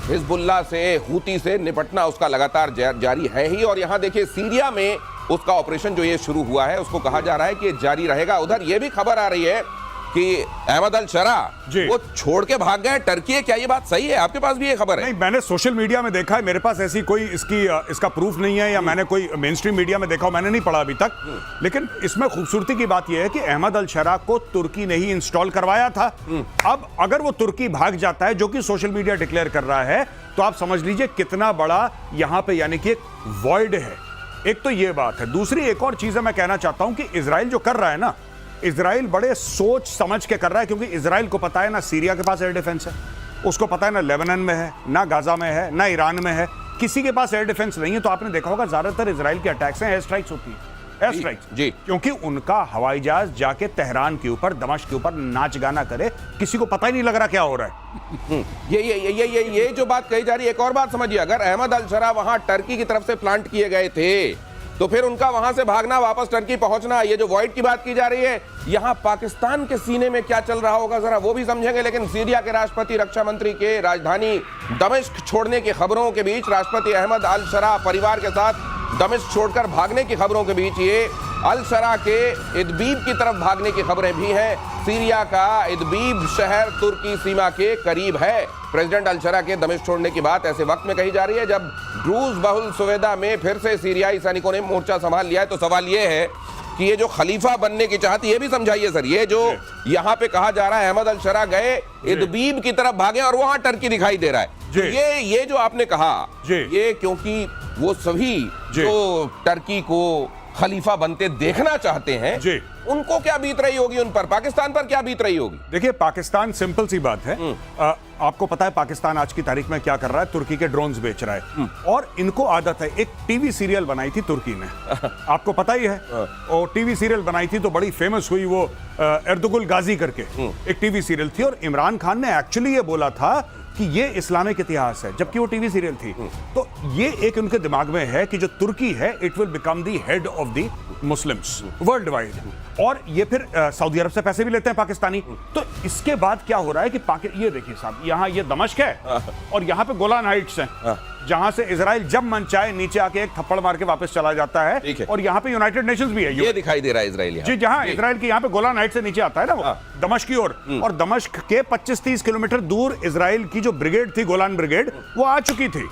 Hezbollah से, Houthi से निपटना उसका लगातार जारी है ही। और यहां देखिए सीरिया में उसका ऑपरेशन जो ये शुरू हुआ है उसको कहा जा रहा है कि जारी रहेगा। उधर ये भी खबर आ रही है कि अहमद अल शरा वो छोड़ के भाग गए टर्की। क्या ये बात सही है? आपके पास भी ये खबर है? नहीं, मैंने सोशल मीडिया में देखा है, मेरे पास ऐसी कोई इसका प्रूफ नहीं है, या मैंने कोई मेन स्ट्रीम मीडिया में देखा, मैंने नहीं पढ़ा अभी तक। लेकिन इसमें खूबसूरती की बात यह है कि अहमद अल शरा को तुर्की ने ही इंस्टॉल करवाया था। अब अगर वो तुर्की भाग जाता है, जो कि सोशल मीडिया डिक्लेयर कर रहा है, तो आप समझ लीजिए कितना बड़ा यहां पे यानी कि एक वॉइड है। एक तो ये बात है। दूसरी एक और चीज मैं कहना चाहता हूं कि इजराइल जो कर रहा है ना, इजराइल बड़े सोच समझ के कर रहा है, क्योंकि इजराइल को पता है ना सीरिया के पास एयर डिफेंस है, उसको पता है ना लेबनान में है, ना गाजा में है, ना ईरान में है, किसी के पास एयर डिफेंस नहीं है। तो आपने देखा होगा ज्यादातर इजराइल के अटैक्स हैं एयर स्ट्राइक्स होती है, एयर स्ट्राइक्स जी, क्योंकि उनका हवाई जहाज जाके तेहरान के ऊपर, दमिश्क के ऊपर नाच गाना करे, किसी को पता ही नहीं लग रहा क्या हो रहा है। ये जो बात कही जा रही है, एक और बात समझिए, अगर अहमद अल शरा वहां टर्की की तरफ से प्लांट किए गए थे तो फिर उनका वहां से भागना, वापस टर्की पहुंचना, ये जो वॉइड की बात की जा रही है, यहां पाकिस्तान के सीने में क्या चल रहा होगा जरा वो भी समझेंगे। लेकिन सीरिया के राष्ट्रपति, रक्षा मंत्री के राजधानी दमिश्क छोड़ने की खबरों के बीच, राष्ट्रपति अहमद अल शरा परिवार के साथ दमिश्क छोड़कर भागने की खबरों के बीच, ये अल शरा के इदबीब की तरफ भागने की खबरें भी हैं। सीरिया का इदबीब शहर तुर्की सीमा के करीब है। प्रेसिडेंट अल शरा के दमिश्क छोड़ने की बात ऐसे वक्त में कही जा रही है जब ड्रूज बहुल सुवेदा में फिर से सीरियाई सैनिकों ने मोर्चा संभाल लिया है। तो सवाल ये है कि ये जो खलीफा बनने की चाहती, ये भी समझाइए सर, ये जो यहाँ पे कहा जा रहा है अहमद अल शरा गए इदबीब की तरफ भागे और वहां टर्की दिखाई दे रहा है, तो ये जो आपने कहा, ये क्योंकि वो सभी जो टर्की को खलीफा बनते देखना चाहते हैं, उनको क्या बीत रही होगी, उन पर, पाकिस्तान पर क्या बीत रही होगी? देखिए, पाकिस्तान सिंपल सी बात है, आपको पता है पाकिस्तान आज की तारीख में क्या कर रहा है, तुर्की के ड्रोन्स बेच रहा है। और इनको आदत है, एक टीवी सीरियल बनाई थी तुर्की ने, आपको पता ही है, और टीवी सीरियल बनाई थी तो बड़ी फेमस हुई, वो एर्दुगुल गाजी करके एक टीवी सीरियल थी। और इमरान खान ने एक्चुअली ये बोला था कि ये इस्लामिक इतिहास है, जबकि वो टीवी सीरियल थी। तो ये एक उनके दिमाग में है कि जो तुर्की है, it will become the head of the Muslims world wide. और ये फिर सऊदी अरब से पैसे भी लेते हैं पाकिस्तानी। तो इसके बाद क्या हो रहा है कि ये देखिए साहब, यहाँ ये दमिश्क है और यहाँ पे गोलान हाइट्स हैं, जहां से इजराइल जब मन चाहे नीचे आके एक थप्पड़ मार के वापस चला जाता है। और यहाँ पे यूनाइटेड नेशंस भी है, ये दिखाई दे रहा है इजराइल जी, जहां इजराइल के यहाँ पे गोलान हाइट से नीचे आता है ना वो दमिश्क की ओर। और दमिश्क के 25-30 किलोमीटर दूर इजराइल की जो ब्रिगेड थी, गोलान ब्रिगेड, वो आ चुकी थी,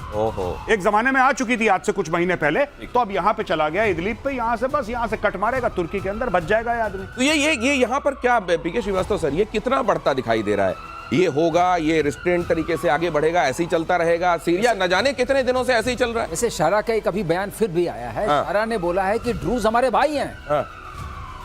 एक जमाने में आ चुकी थी, आज से कुछ महीने पहले। तो अब यहाँ पे चला गया इदलिब पे, यहाँ से बस यहाँ से कट मारेगा, तुर्की के अंदर बच जाएगा ये आदमी। तो ये यहाँ पर क्या पीके श्रीवास्तव सर, ये कितना बढ़ता दिखाई दे रहा है? ये होगा, ये रिस्ट्रेंट तरीके से आगे बढ़ेगा, ऐसे ही चलता रहेगा? सीरिया न जाने कितने दिनों से ऐसे ही चल रहा है। ऐसे शरा का एक अभी बयान फिर भी आया है। शरा ने बोला है कि ड्रूज हमारे भाई हैं,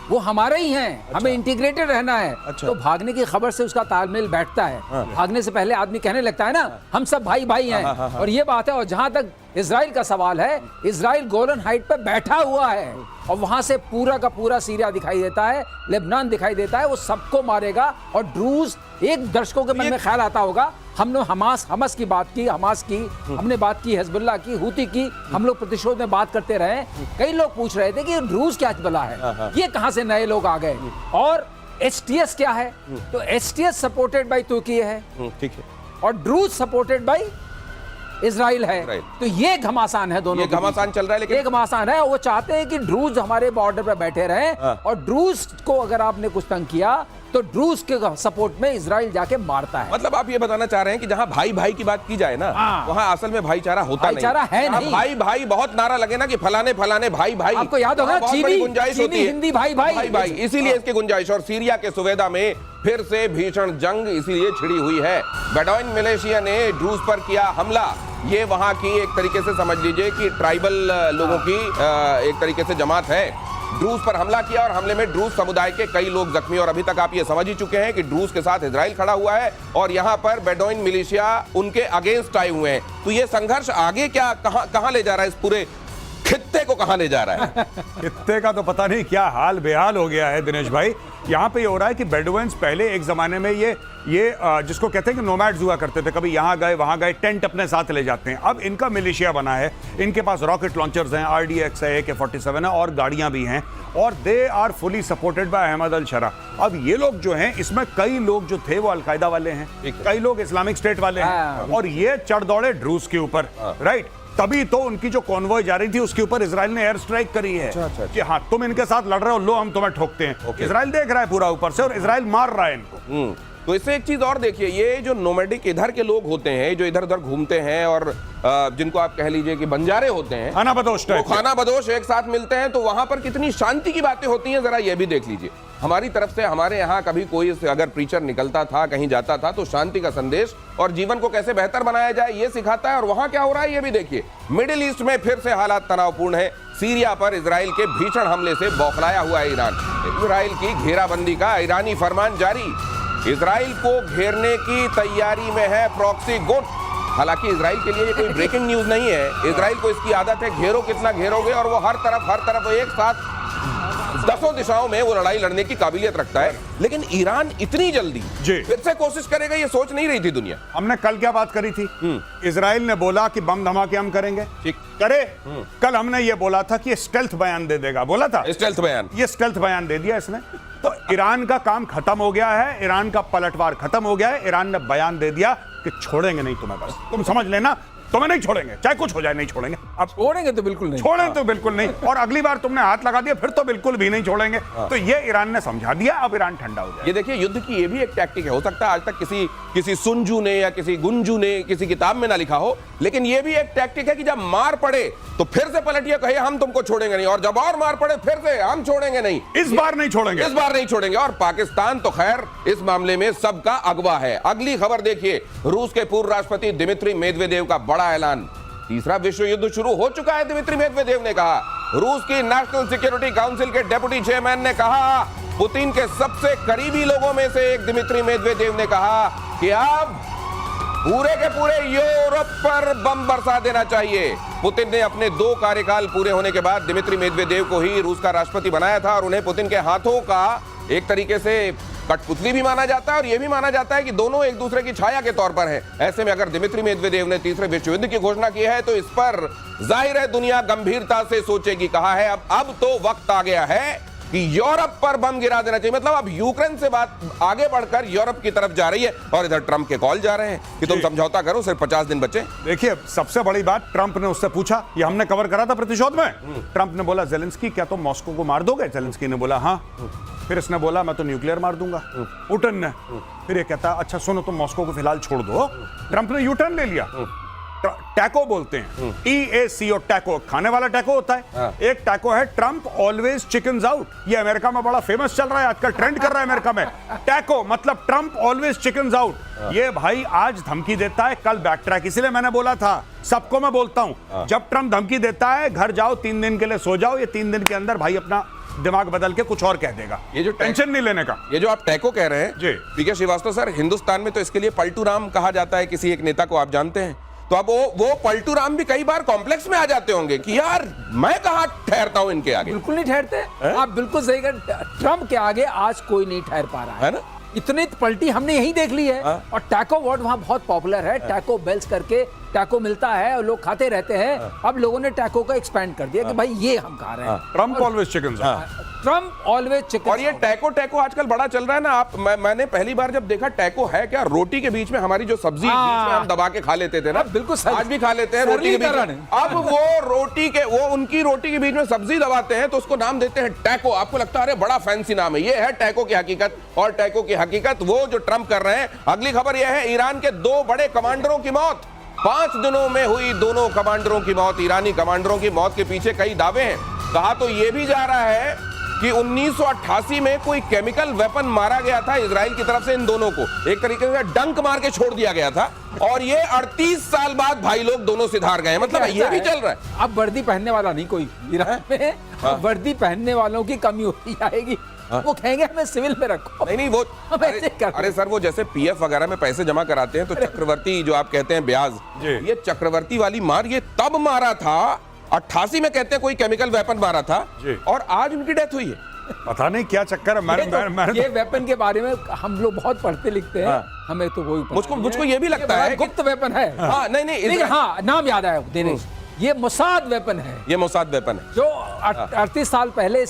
वो हमारे ही हैं, हमें इंटीग्रेटेड रहना है। तो भागने की खबर से उसका तालमेल बैठता है। भागने से पहले आदमी कहने लगता है ना, हम सब भाई भाई हैं। और ये बात है। और जहां तक इजराइल का सवाल है, इजराइल गोलन हाइट पे बैठा हुआ है और वहां से पूरा का पूरा सीरिया दिखाई देता है, लेबनान दिखाई देता है, वो सबको मारेगा। और ड्रूज, एक दर्शकों के मन में ख्याल आता होगा, हमने हमास की बात की, हमास की हमने बात की, हिजबुल्लाह की, हूती की, हम लोग प्रतिशोध में बात करते रहे। कई लोग पूछ रहे थे कि ड्रूज क्या बला है, ये कहां से नए लोग आ गए। और एचटीएस क्या है? तो एचटीएस सपोर्टेड बाय तुर्की है, ठीक है, और ड्रूज सपोर्टेड बाय इजराइल है। तो ये घमासान है, दोनों घमासान चल रहा है। लेकिन ये घमासान है। वो चाहते हैं कि ड्रूज हमारे बॉर्डर पर बैठे रहे, और ड्रूज को अगर आपने कुछ तंग किया तो ड्रूज के सपोर्ट में इजराइल जाके मारता है। मतलब आप ये बताना चाह रहे हैं कि जहां भाई भाई की बात की जाए ना, वहां असल में भाईचारा होता नहीं है। भाई भाई बहुत नारा लगे ना कि फलाने फलाने भाई भाई, आपको याद होगा चीनी गुंजाइश होती है, हिंदी भाई भाई भाई, इसीलिए इसकी गुंजाइश। और सीरिया के सुवेदा में फिर से भीषण जंग इसीलिए छिड़ी हुई है। बेडौइन मिलिशिया ने ड्रूज पर किया हमला। ये वहां की एक तरीके से समझ लीजिए कि ट्राइबल लोगों की एक तरीके से जमात है। ड्रूज पर हमला किया और हमले में ड्रूज समुदाय के कई लोग जख्मी। और अभी तक आप ये समझ ही चुके हैं कि ड्रूज के साथ इजराइल खड़ा हुआ है और यहां पर बेडौइन मिलिशिया उनके अगेंस्ट आए हुए हैं। तो ये संघर्ष आगे क्या कहां ले जा रहा है इस पूरे खित्ते कित्ते को कहां ले जा रहा है। कित्ते का तो पता नहीं क्या हाल बेहाल हो गया है दिनेश भाई। यहाँ पे ये हो रहा है कि बेडुइन्स पहले एक जमाने में ये जिसको कहते हैं कि नोमैड्स हुआ करते थे, कभी यहाँ गए वहां गए, टेंट अपने साथ ले जाते हैं। अब इनका मिलिशिया बना है, इनके पास रॉकेट लॉन्चर्स हैं, RDX है, AK-47 है और गाड़ियां भी हैं, और they are fully supported by Ahmad al Sharaa. अब ये लोग जो हैं, इसमें कई लोग जो थे वो अलकायदा वाले हैं, कई लोग इस्लामिक स्टेट वाले हैं, और ये चढ़ दौड़े ड्रूज के ऊपर, राइट। तभी तो उनकी जो कॉन्वॉय जा रही थी उसके ऊपर इजराइल ने एयर स्ट्राइक करी है कि हाँ तुम इनके साथ लड़ रहे हो, लो हम तुम्हें ठोकते हैं। इजराइल देख रहा है पूरा ऊपर से, और इजराइल मार रहा है इनको। तो इससे एक चीज और देखिए, ये जो नोमैडिक इधर के लोग होते हैं, जो इधर उधर घूमते हैं और जिनको आप कह लीजिए कि बंजारे होते हैं, खाना बदोश वो खाना बदोश एक साथ मिलते हैं, तो वहां पर कितनी शांति की बातें होती हैं, जरा ये भी देख लीजिए। हमारी तरफ से, हमारे यहाँ कभी कोई अगर प्रीचर निकलता था, कहीं जाता था, तो शांति का संदेश और जीवन को कैसे बेहतर बनाया जाए ये सिखाता है। और वहां क्या हो रहा है ये भी देखिए। मिडिल ईस्ट में फिर से हालात तनावपूर्ण है। सीरिया पर इजराइल के भीषण हमले से बौखलाया हुआ है ईरान। इजराइल की घेराबंदी का ईरानी फरमान जारी। इजराइल को घेरने की तैयारी में है प्रॉक्सी गुट। हालांकि इजराइल के लिए ये कोई ब्रेकिंग न्यूज नहीं है। इजराइल को इसकी आदत है, घेरो कितना घेरोगे, और वो हर तरफ एक साथ दसों दिशाओं में वो लड़ाई लड़ने की काबिलियत रखता है। लेकिन ईरान इतनी जल्दी फिर से कोशिश करेगा, ये सोच नहीं रही थी दुनिया। हमने कल क्या बात करी थी? इजराइल ने बोला कि बम धमाके हम करेंगे, ठीक करे। कल हमने ये बोला था कि ये स्टेल्थ बयान दे देगा, बोला था स्टेल्थ बयान। ये स्टेल्थ बयान दे दिया इसने। तो ईरान का काम खत्म हो गया है, ईरान का पलटवार खत्म हो गया है। ईरान ने बयान दे दिया कि छोड़ेंगे नहीं तुम्हें, बस तुम समझ लेना, तुम्हें नहीं छोड़ेंगे, चाहे कुछ हो जाए नहीं छोड़ेंगे। अब छोड़ेंगे तो बिल्कुल नहीं, छोड़ें तो बिल्कुल नहीं, और अगली बार तुमने हाथ लगा दिया फिर तो बिल्कुल भी नहीं छोड़ेंगे। तो ये ईरान ने समझा दिया, अब ईरान ठंडा हो जाए। ये देखिए, युद्ध की ये भी एक टैक्टिक है। हो सकता है आज तक किसी सुनजू ने या किसी गुंजू ने किसी किताब में ना लिखा हो, लेकिन ये भी एक टैक्टिक है कि जब मार पड़े तो फिर से पलटिए, कहे हम तुमको छोड़ेंगे नहीं, और जब और मार पड़े फिर से हम छोड़ेंगे नहीं, इस बार नहीं छोड़ेंगे, इस बार नहीं छोड़ेंगे। और पाकिस्तान तो खैर इस मामले में सबका अगवा है। अगली खबर देखिए, रूस के पूर्व राष्ट्रपति दिमित्री मेदवेदेव का बड़ा ऐलान। तीसरा विश्व युद्ध शुरू हो चुका है, दिमित्री मेदवेदेव ने कहा। रूस की नेशनल सिक्योरिटी काउंसिल के डेप्यूटी चेयरमैन ने कहा। पुतिन के सबसे करीबी लोगों में से एक दिमित्री मेदवेदेव ने कहा कि अब पूरे के पूरे यूरोप पर बम बरसा देना चाहिए। पुतिन ने अपने 2 कार्यकाल पूरे होने के बाद दिमित्री मेदवेदेव को ही रूस का राष्ट्रपति बनाया था, और उन्हें पुतिन के हाथों का एक तरीके से कठपुतली भी माना जाता है, और यह भी माना जाता है कि दोनों एक दूसरे की छाया के तौर पर हैं। ऐसे में अगर दिमित्री मेदवेदेव ने तीसरे विश्व युद्ध की घोषणा की है तो इस पर जाहिर है दुनिया गंभीरता से सोचेगी। कहा है अब तो वक्त आ गया है कि यूरोप पर बम गिरा देना चाहिए। मतलब अब यूक्रेन से बात आगे बढ़कर यूरोप की तरफ जा रही है, और इधर ट्रंप के कॉल जा रहे हैं कि तुम समझौता करो, सिर्फ 50 दिन बचे। देखिए, सबसे बड़ी बात, ट्रंप ने उससे पूछा, ये हमने कवर करा था प्रतिशोध में। ट्रंप ने बोला, जेलेंस्की क्या तुम मॉस्को को मार दोगे? जेलेंस्की ने बोला हाँ। फिर इसने बोला मैं तो न्यूक्लियर मार दूंगा, पुतिन ने। फिर ये कहता अच्छा सुनो, तुम मॉस्को को फिलहाल छोड़ दो। ट्रंप ने यूटर्न ले लिया। टैको बोलते हैं, TACO, टैको, खाने वाला टैको होता है। एक टैको है ट्रंप ऑलवेज चिकन्स आउट, ये अमेरिका में बड़ा फेमस चल रहा है आजकल, ट्रेंड कर रहा है अमेरिका में। टैको मतलब ट्रंप ऑलवेज चिकन्स आउट। ये भाई आज धमकी देता है, कल बैक ट्रैक। इसलिए मैंने बोला था, सबको मैं बोलता हूं, जब ट्रंप धमकी देता है घर जाओ, 3 दिन के लिए सो जाओ, ये 3 दिन के अंदर भाई अपना दिमाग बदल के कुछ और कह देगा। ये जो टेंशन नहीं लेने का। ये जो आप टैको कह रहे हैं जी, पीके श्रीवास्तव सर, हिंदुस्तान में तो इसके लिए पलटू राम कहा जाता है, किसी एक नेता को आप जानते हैं। तो अब वो पलटू राम भी कई बार कॉम्प्लेक्स में आ जाते होंगे कि यार मैं कहां ठहरता हूं इनके आगे। बिल्कुल नहीं ठहरते, आप बिल्कुल सही कह। ट्रंप के आगे आज कोई नहीं ठहर पा रहा है ना। इतनी पलटी हमने यही देख ली है। और टैको वर्ड वहां बहुत पॉपुलर है, टैको बेल्स करके टैको मिलता है और लोग खाते रहते हैं। अब लोगों ने टैको को एक्सपेंड कर दिया कि भाई ये हम खा रहे हैं। Trump always chicken, Trump always chicken. और ये टैको आजकल बड़ा चल रहा है ना। मैंने पहली बार जब देखा टैको है क्या, रोटी के बीच में हमारी जो सब्जी बीच में हम दबा के खा लेते थे ना, बिल्कुल आज भी खा लेते हैं रोटी के बीच में। अब वो उनकी रोटी के बीच में सब्जी दबाते हैं तो उसको नाम देते हैं टैको। आपको लगता है अरे बड़ा फैंसी नाम है, ये है टैको की हकीकत। और टैको की हकीकत वो जो ट्रंप कर रहे हैं। अगली खबर यह है, ईरान के 2 बड़े कमांडरों की मौत। 5 दिनों में हुई दोनों कमांडरों की मौत। ईरानी कमांडरों की मौत के पीछे कई दावे हैं। कहा तो यह भी जा रहा है कि 1988 में कोई केमिकल वेपन मारा गया था इजराइल की तरफ से इन दोनों को, एक तरीके से डंक मार के छोड़ दिया गया था। और ये 38 साल बाद भाई लोग दोनों सिधार गए। मतलब ये भी चल रहा है। अब वर्दी पहनने वाला नहीं कोई ईरान में, वर्दी पहनने वालों की कमी होती जाएगी। वो कहेंगे हमें सिविल में रखो। नहीं वो अरे सर, वो जैसे PF वगैरह में पैसे जमा कराते हैं तो चक्रवर्ती जो आप कहते हैं ब्याज, ये चक्रवर्ती वाली मार ये तब मारा था 88 में कहते हैं कोई केमिकल वेपन मारा था जी। और आज उनकी डेथ हुई है। पता नहीं क्या चक्कर है। ये वेपन के बारे में हम लोग बहुत पढ़ते लिखते हैं। हाँ। हमें तो वही मुझको ये भी लगता है कि गुप्त वेपन है। हाँ नहीं लेकिन हाँ, नाम याद आया दिनेश, ये मोसाद वेपन है, ये मोसाद वेपन है जो 38 साल पहले